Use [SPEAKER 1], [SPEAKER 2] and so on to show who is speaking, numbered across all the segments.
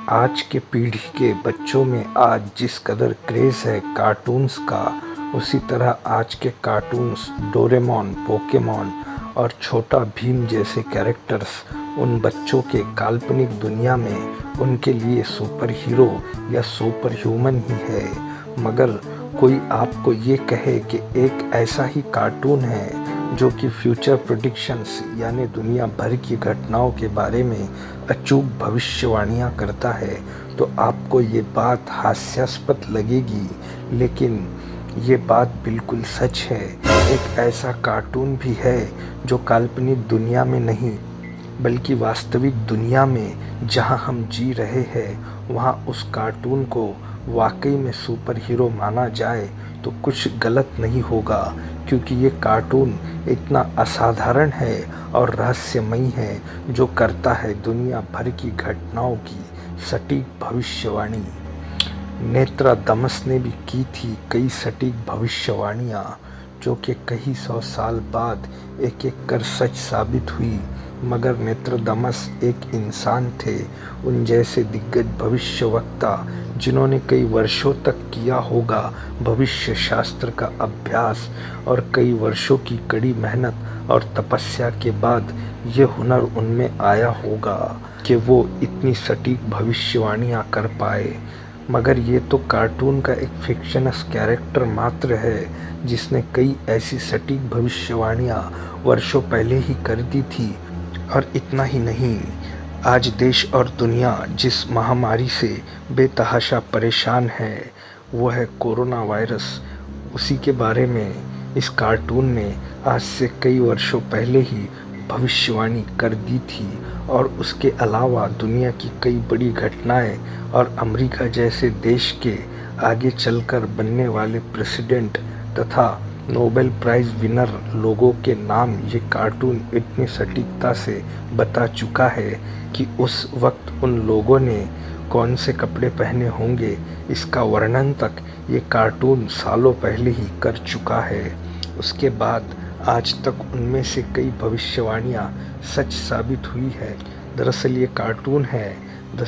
[SPEAKER 1] आज के पीढ़ी के बच्चों में आज जिस कदर क्रेज़ है कार्टून्स का, उसी तरह आज के कार्टून्स डोरेमोन, पोकेमॉन और छोटा भीम जैसे कैरेक्टर्स उन बच्चों के काल्पनिक दुनिया में उनके लिए सुपर हीरो या सुपर ह्यूमन ही है। मगर कोई आपको ये कहे कि एक ऐसा ही कार्टून है जो कि फ्यूचर प्रेडिक्शंस यानी दुनिया भर की घटनाओं के बारे में अचूक भविष्यवाणियाँ करता है, तो आपको ये बात हास्यास्पद लगेगी, लेकिन ये बात बिल्कुल सच है। एक ऐसा कार्टून भी है जो काल्पनिक दुनिया में नहीं बल्कि वास्तविक दुनिया में जहां हम जी रहे हैं, वहां उस कार्टून को वाकई में सुपर हीरो माना जाए तो कुछ गलत नहीं होगा, क्योंकि ये कार्टून इतना असाधारण है और रहस्यमयी है जो करता है दुनिया भर की घटनाओं की सटीक भविष्यवाणी। नेत्रादमस ने भी की थी कई सटीक भविष्यवाणियाँ जो कि कई सौ साल बाद एक एक कर सच साबित हुई। मगर नेत्रादमस एक इंसान थे, उन जैसे दिग्गज भविष्यवक्ता जिन्होंने कई वर्षों तक किया होगा भविष्य शास्त्र का अभ्यास और कई वर्षों की कड़ी मेहनत और तपस्या के बाद ये हुनर उनमें आया होगा कि वो इतनी सटीक भविष्यवाणियाँ कर पाए। मगर ये तो कार्टून का एक फिक्शनस कैरेक्टर मात्र है जिसने कई ऐसी सटीक भविष्यवाणियाँ वर्षों पहले ही कर दी थी। और इतना ही नहीं, आज देश और दुनिया जिस महामारी से बेतहाशा परेशान है वो है कोरोना वायरस। उसी के बारे में इस कार्टून ने आज से कई वर्षों पहले ही भविष्यवाणी कर दी थी। और उसके अलावा दुनिया की कई बड़ी घटनाएं और अमेरिका जैसे देश के आगे चलकर बनने वाले प्रेसिडेंट तथा नोबेल प्राइज़ विनर लोगों के नाम ये कार्टून इतनी सटीकता से बता चुका है कि उस वक्त उन लोगों ने कौन से कपड़े पहने होंगे इसका वर्णन तक ये कार्टून सालों पहले ही कर चुका है। उसके बाद आज तक उनमें से कई भविष्यवाणियाँ सच साबित हुई है। दरअसल ये कार्टून है द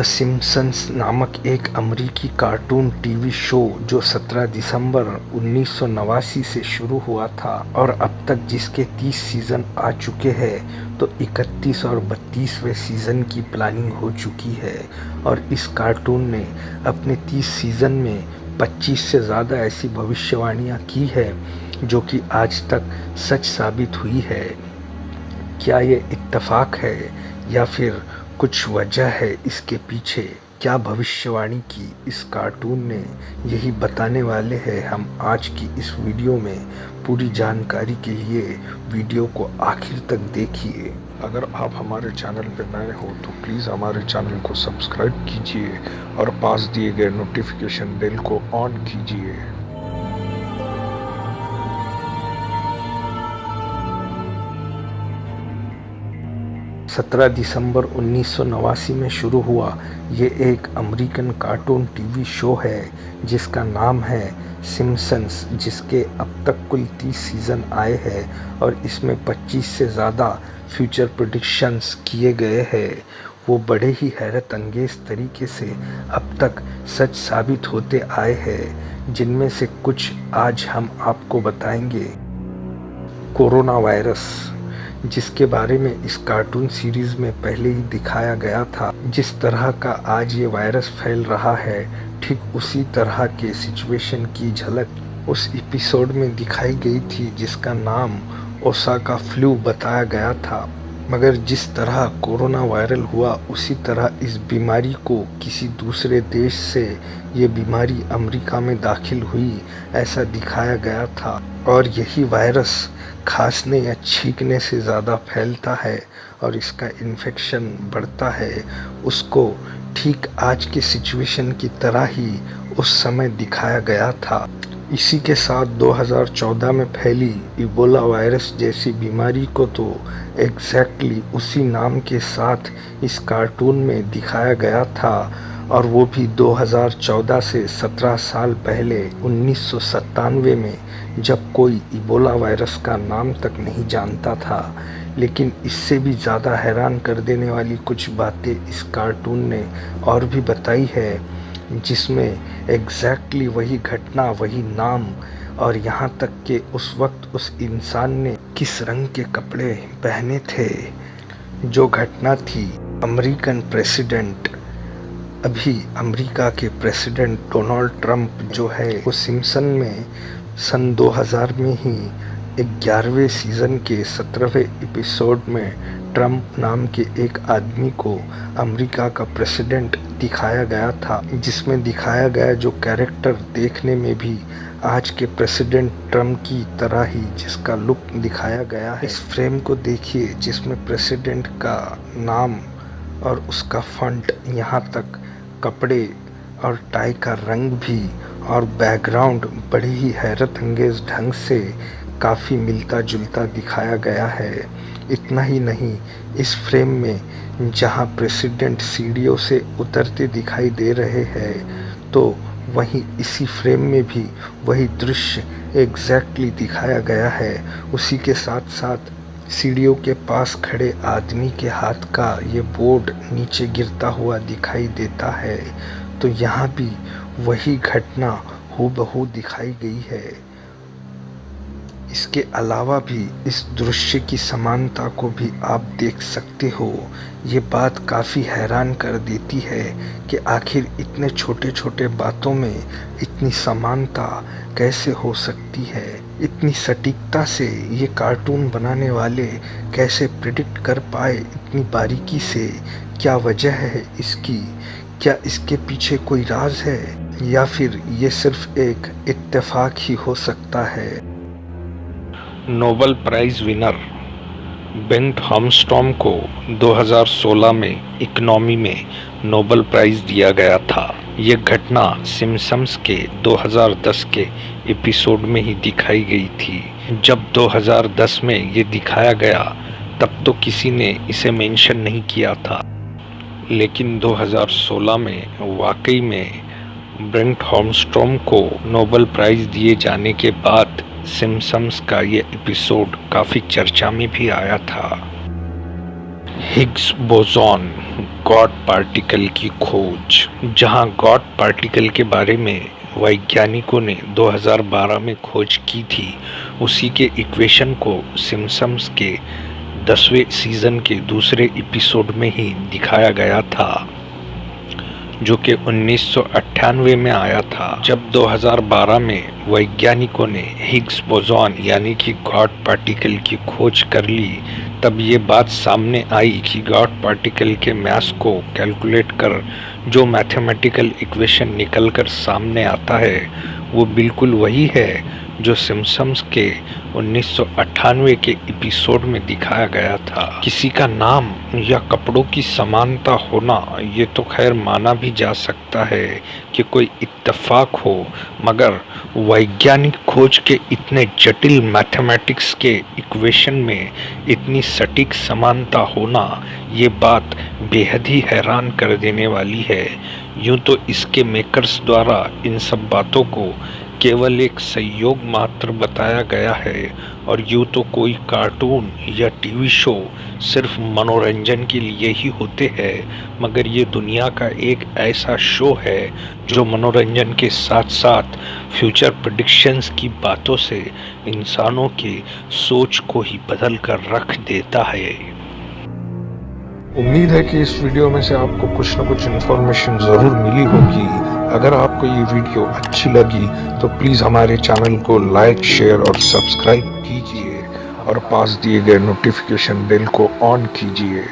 [SPEAKER 1] सिम्पसन्स नामक एक अमेरिकी कार्टून टीवी शो जो 17 दिसंबर 1989 से शुरू हुआ था और अब तक जिसके 30 सीज़न आ चुके हैं, तो 31 और 32वें सीज़न की प्लानिंग हो चुकी है। और इस कार्टून ने अपने 30 सीज़न में 25 से ज़्यादा ऐसी भविष्यवाणियाँ की है जो कि आज तक सच साबित हुई है। क्या ये इत्तेफाक है या फिर कुछ वजह है इसके पीछे? क्या भविष्यवाणी की इस कार्टून ने, यही बताने वाले हैं हम आज की इस वीडियो में। पूरी जानकारी के लिए वीडियो को आखिर तक देखिए।
[SPEAKER 2] अगर आप हमारे चैनल पर नए हो तो प्लीज़ हमारे चैनल को सब्सक्राइब कीजिए और पास दिए गए नोटिफिकेशन बेल को ऑन कीजिए।
[SPEAKER 1] 17 दिसंबर 1989 में शुरू हुआ ये एक अमेरिकन कार्टून टीवी शो है जिसका नाम है सिम्पसन्स, जिसके अब तक कुल 30 सीज़न आए हैं और इसमें 25 से ज़्यादा फ्यूचर प्रेडिक्शंस किए गए हैं। वो बड़े ही हैरत अंगेज़ तरीके से अब तक सच साबित होते आए हैं, जिनमें से कुछ आज हम आपको बताएंगे। कोरोना वायरस, जिसके बारे में इस कार्टून सीरीज़ में पहले ही दिखाया गया था। जिस तरह का आज ये वायरस फैल रहा है, ठीक उसी तरह के सिचुएशन की झलक उस एपिसोड में दिखाई गई थी जिसका नाम ओसाका फ्लू बताया गया था। मगर जिस तरह कोरोना वायरल हुआ, उसी तरह इस बीमारी को किसी दूसरे देश से ये बीमारी अमेरिका में दाखिल हुई ऐसा दिखाया गया था। और यही वायरस खांसने या छींकने से ज़्यादा फैलता है और इसका इन्फेक्शन बढ़ता है। उसको ठीक आज के सिचुएशन की तरह ही उस समय दिखाया गया था। इसी के साथ 2014 में फैली इबोला वायरस जैसी बीमारी को तो एग्जैक्टली उसी नाम के साथ इस कार्टून में दिखाया गया था, और वो भी 2014 से 17 साल पहले 1997 में, जब कोई इबोला वायरस का नाम तक नहीं जानता था। लेकिन इससे भी ज़्यादा हैरान कर देने वाली कुछ बातें इस कार्टून ने और भी बताई है, जिसमें एग्जैक्टली वही घटना, वही नाम और यहाँ तक कि उस वक्त उस इंसान ने किस रंग के कपड़े पहने थे। जो घटना थी अमेरिकन प्रेसिडेंट, अभी अमेरिका के प्रेसिडेंट डोनाल्ड ट्रंप जो है, वो सिम्पसन में सन 2000 में ही 11वें सीज़न के 17वें एपिसोड में ट्रंप नाम के एक आदमी को अमेरिका का प्रेसिडेंट दिखाया गया था, जिसमें दिखाया गया जो कैरेक्टर देखने में भी आज के प्रेसिडेंट ट्रंप की तरह ही जिसका लुक दिखाया गया है। इस फ्रेम को देखिए जिसमें प्रेसिडेंट का नाम और उसका फॉन्ट, यहाँ तक कपड़े और टाई का रंग भी और बैकग्राउंड बड़ी ही हैरत अंगेज ढंग से काफ़ी मिलता जुलता दिखाया गया है। इतना ही नहीं, इस फ्रेम में जहाँ प्रेसिडेंट सीढ़ियों से उतरते दिखाई दे रहे हैं, तो वहीं इसी फ्रेम में भी वही दृश्य एग्जैक्टली दिखाया गया है। उसी के साथ साथ सीढ़ियों के पास खड़े आदमी के हाथ का ये बोर्ड नीचे गिरता हुआ दिखाई देता है, तो यहाँ भी वही घटना हूबहू दिखाई गई है। इसके अलावा भी इस दृश्य की समानता को भी आप देख सकते हो। ये बात काफ़ी हैरान कर देती है कि आखिर इतने छोटे छोटे बातों में इतनी समानता कैसे हो सकती है। इतनी सटीकता से ये कार्टून बनाने वाले कैसे प्रिडिक्ट कर पाए इतनी बारीकी से। क्या वजह है इसकी? क्या इसके पीछे कोई राज है या फिर ये सिर्फ एक इत्तेफाक ही हो सकता है?
[SPEAKER 2] नोबेल प्राइज़ विनर बेंट हार्मस्ट्रॉम को 2016 में इकोनॉमी में नोबेल प्राइज़ दिया गया था। ये घटना सिम्पसन्स के 2010 के एपिसोड में ही दिखाई गई थी। जब 2010 में ये दिखाया गया तब तो किसी ने इसे मेंशन नहीं किया था, लेकिन 2016 में वाकई में ब्रेंट हार्मस्ट्रॉम को नोबेल प्राइज़ दिए जाने के बाद सिम्पसन्स का ये एपिसोड काफ़ी चर्चा में भी आया था। हिग्स बोसॉन गॉड पार्टिकल की खोज, जहां गॉड पार्टिकल के बारे में वैज्ञानिकों ने 2012 में खोज की थी, उसी के इक्वेशन को सिम्पसन्स के 10वें सीज़न के दूसरे एपिसोड में ही दिखाया गया था, जो कि 1998 में आया था। जब 2012 में वैज्ञानिकों ने हिग्स बोसॉन यानी कि गॉड पार्टिकल की खोज कर ली, तब ये बात सामने आई कि गॉड पार्टिकल के मास को कैलकुलेट कर जो मैथमेटिकल इक्वेशन निकल कर सामने आता है, वो बिल्कुल वही है जो सिम्पसन्स के 1998 के एपिसोड में दिखाया गया था। किसी का नाम या कपड़ों की समानता होना ये तो खैर माना भी जा सकता है कि कोई इत्तेफाक हो, मगर वैज्ञानिक खोज के इतने जटिल मैथमेटिक्स के इक्वेशन में इतनी सटीक समानता होना, ये बात बेहद ही हैरान कर देने वाली है। यूँ तो इसके मेकर्स द्वारा इन सब बातों को केवल एक संयोग मात्र बताया गया है, और यूँ तो कोई कार्टून या टीवी शो सिर्फ मनोरंजन के लिए ही होते हैं, मगर ये दुनिया का एक ऐसा शो है जो मनोरंजन के साथ साथ फ्यूचर प्रेडिक्शंस की बातों से इंसानों के सोच को ही बदल कर रख देता है।
[SPEAKER 1] उम्मीद है कि इस वीडियो में से आपको कुछ न कुछ इन्फॉर्मेशन ज़रूर मिली होगी। अगर आपको ये वीडियो अच्छी लगी तो प्लीज़ हमारे चैनल को लाइक, शेयर और सब्सक्राइब कीजिए और पास दिए गए नोटिफिकेशन बेल को ऑन कीजिए।